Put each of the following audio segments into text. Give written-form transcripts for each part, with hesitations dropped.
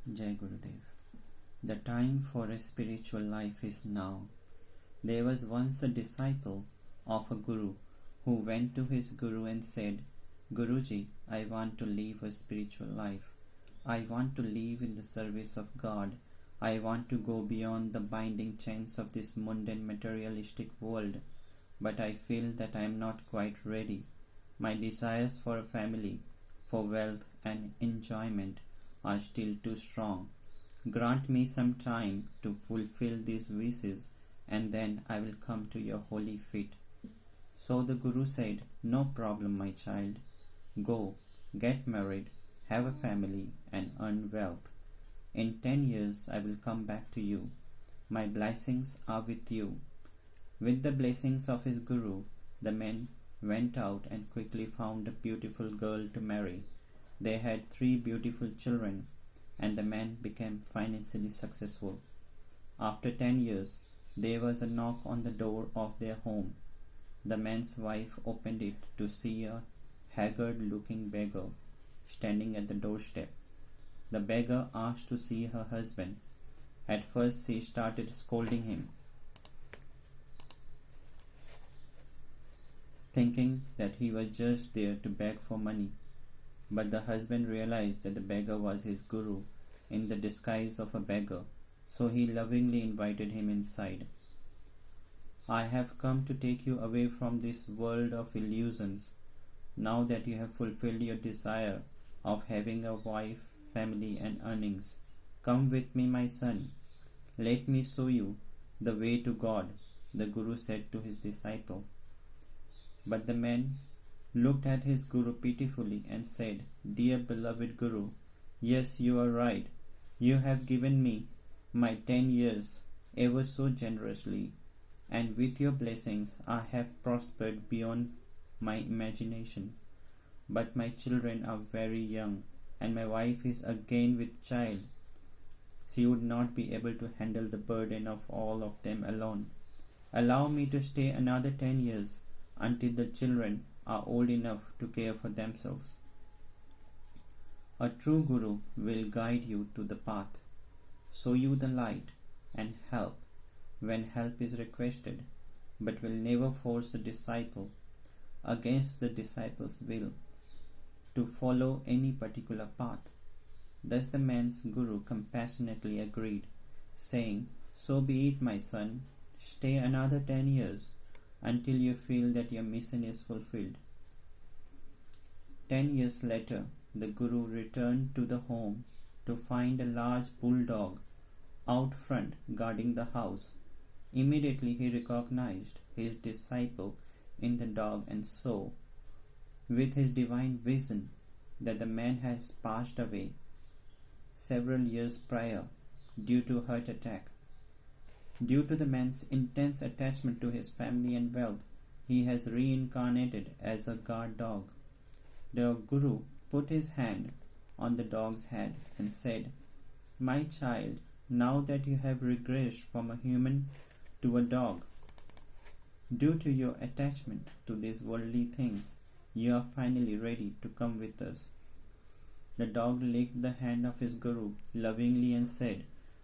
Jai Gurudev. The time for a spiritual life is now. There was once a disciple of a Guru who went to his Guru and said, Guruji, I want to live a spiritual life. I want to live in the service of God. I want to go beyond the binding chains of this mundane materialistic world. But I feel that I am not quite ready. My desires for a family, for wealth and enjoyment are still too strong. Grant me some time to fulfill these wishes, and then I will come to your holy feet. So the Guru said, No problem, my child. Go, get married, have a family, and earn wealth. In 10 years I will come back to you. My blessings are with you. With the blessings of his Guru, the man went out and quickly found a beautiful girl to marry. They had 3 beautiful children, and the man became financially successful. After 10 years, there was a knock on the door of their home. The man's wife opened it to see a haggard-looking beggar standing at the doorstep. The beggar asked to see her husband. At first she started scolding him, thinking that he was just there to beg for money. But the husband realized that the beggar was his Guru in the disguise of a beggar, so he lovingly invited him inside. I have come to take you away from this world of illusions. Now that you have fulfilled your desire of having a wife, family, and earnings, come with me, my son. Let me show you the way to God, the Guru said to his disciple. But the man looked at his Guru pitifully and said, Dear beloved Guru, yes, you are right. You have given me my 10 years ever so generously, and with your blessings I have prospered beyond my imagination. But my children are very young, and my wife is again with child. She would not be able to handle the burden of all of them alone. Allow me to stay another 10 years until the children are old enough to care for themselves. A true Guru will guide you to the path, show you the light, and help when help is requested, but will never force a disciple against the disciple's will to follow any particular path. Thus the man's Guru compassionately agreed, saying, So be it, my son. Stay another 10 years until you feel that your mission is fulfilled. 10 years later, the Guru returned to the home to find a large bulldog out front guarding the house. Immediately he recognized his disciple in the dog and saw, with his divine vision, that the man has passed away several years prior due to heart attack. Due to the man's intense attachment to his family and wealth, he has reincarnated as a guard dog. The Guru put his hand on the dog's head and said, My child, now that you have regressed from a human to a dog, due to your attachment to these worldly things, you are finally ready to come with us. The dog licked the hand of his Guru lovingly and said,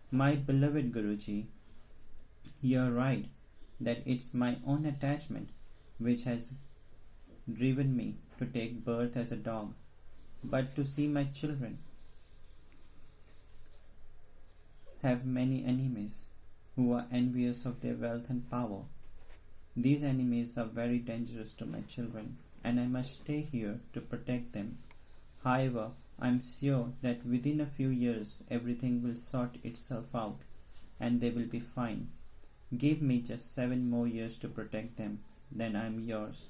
My beloved Guruji, you are right that it's my own attachment which has driven me to take birth as a dog, but to see my children have many enemies who are envious of their wealth and power. These enemies are very dangerous to my children, and I must stay here to protect them. However, I am sure that within a few years everything will sort itself out and they will be fine. Give me just 7 more years to protect them, then I am yours.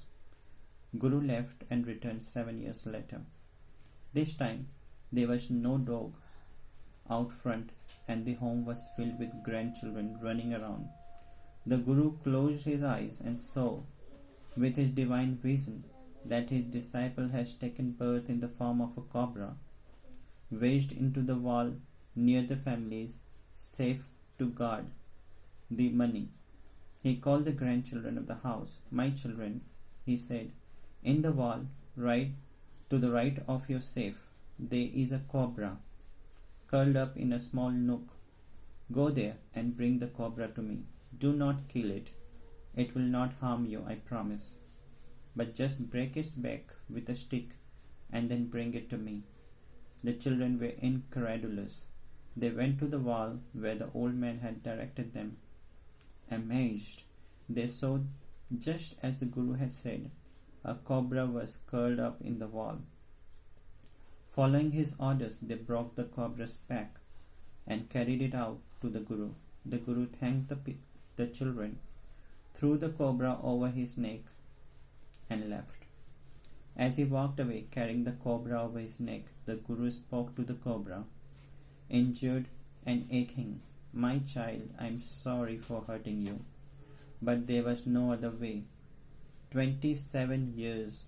Guru left and returned 7 years later. This time there was no dog out front, and the home was filled with grandchildren running around. The Guru closed his eyes and saw, with his divine vision, that his disciple has taken birth in the form of a cobra, wedged into the wall near the families, safe to guard the money. He called the grandchildren of the house. My children, he said, in the wall, right to the right of your safe, there is a cobra. curled up in a small nook. Go there and bring the cobra to me. Do not kill it. It will not harm you, I promise. But just break its back with a stick and then bring it to me. The children were incredulous. They went to the wall where the old man had directed them. Amazed, they saw, just as the Guru had said, a cobra was curled up in the wall. Following his orders, they broke the cobra's back and carried it out to the Guru. The Guru thanked the children, threw the cobra over his neck, and left. As he walked away, carrying the cobra over his neck, the Guru spoke to the cobra, injured and aching. My child, I am sorry for hurting you, but there was no other way. 27 years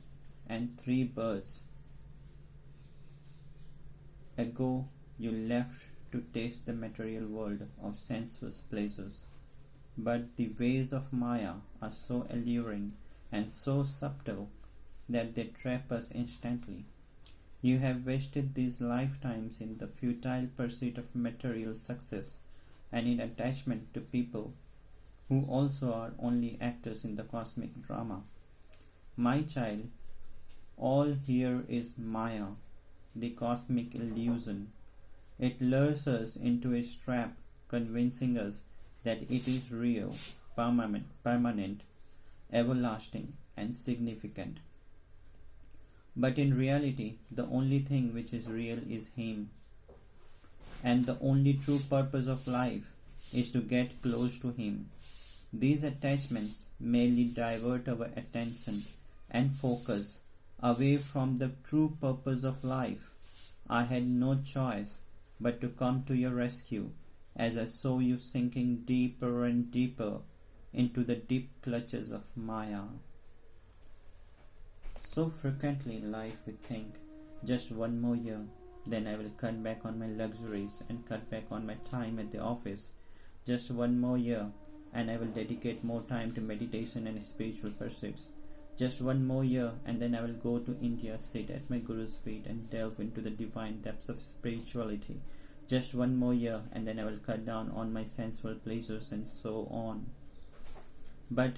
and 3 births ago, you left to taste the material world of sensuous pleasures. But the ways of Maya are so alluring and so subtle that they trap us instantly. You have wasted these lifetimes in the futile pursuit of material success and in attachment to people who also are only actors in the cosmic drama. My child, all here is Maya, the cosmic illusion. It lures us into its trap, convincing us that it is real, permanent, everlasting, and significant. But in reality, the only thing which is real is Him. And the only true purpose of life is to get close to Him. These attachments merely divert our attention and focus away from the true purpose of life. I had no choice but to come to your rescue as I saw you sinking deeper and deeper into the deep clutches of Maya. So frequently in life we think, just one more year, then I will cut back on my luxuries and cut back on my time at the office. Just one more year and I will dedicate more time to meditation and spiritual pursuits. Just one more year and then I will go to India, sit at my Guru's feet and delve into the divine depths of spirituality. Just one more year and then I will cut down on my sensual pleasures and so on. But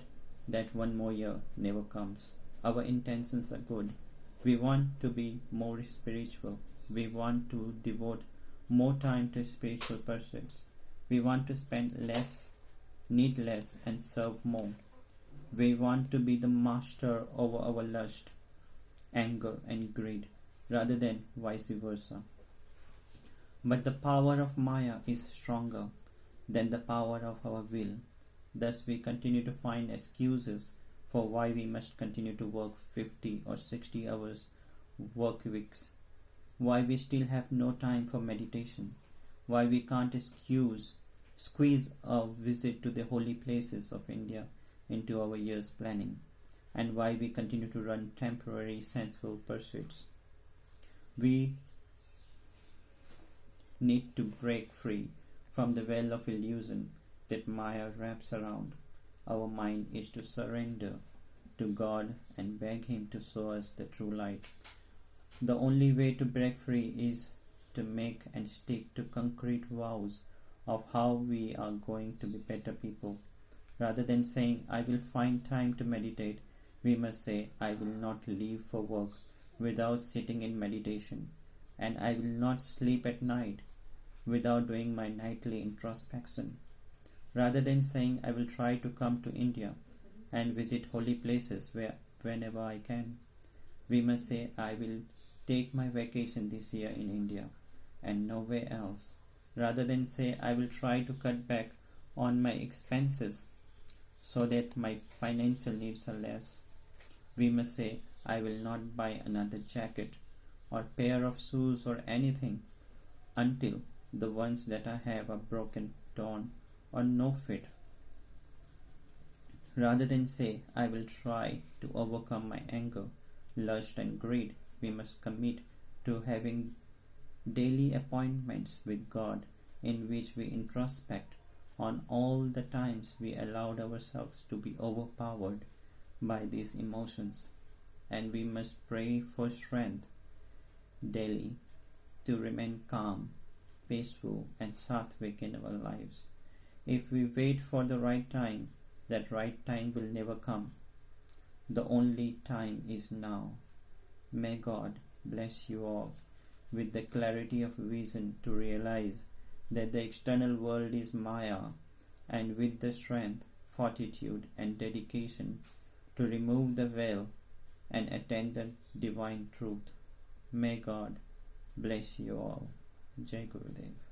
that one more year never comes. Our intentions are good. We want to be more spiritual. We want to devote more time to spiritual pursuits. We want to spend less, need less, and serve more. We want to be the master over our lust, anger, and greed, rather than vice versa. But the power of Maya is stronger than the power of our will. Thus we continue to find excuses for why we must continue to work 50 or 60 hours work weeks, why we still have no time for meditation, why we can't squeeze a visit to the holy places of India into our year's planning, and why we continue to run temporary sensual pursuits. We need to break free from the veil of illusion that Maya wraps around. Our mind is to surrender to God and beg Him to show us the true light. The only way to break free is to make and stick to concrete vows of how we are going to be better people. Rather than saying, I will find time to meditate, we must say, I will not leave for work without sitting in meditation, and I will not sleep at night without doing my nightly introspection. Rather than saying, I will try to come to India and visit holy places whenever I can, we must say, I will take my vacation this year in India and nowhere else. Rather than say, I will try to cut back on my expenses so that my financial needs are less, we must say, I will not buy another jacket or pair of shoes or anything until the ones that I have are broken, torn, or no fit. Rather than say, I will try to overcome my anger, lust, and greed, we must commit to having daily appointments with God in which we introspect on all the times we allowed ourselves to be overpowered by these emotions, and we must pray for strength daily to remain calm, peaceful and sattvic in our lives. If we wait for the right time, that right time will never come. The only time is now. May God bless you all with the clarity of vision to realize that the external world is Maya, and with the strength, fortitude, and dedication to remove the veil and attain the divine truth. May God bless you all. Jai Gurudev.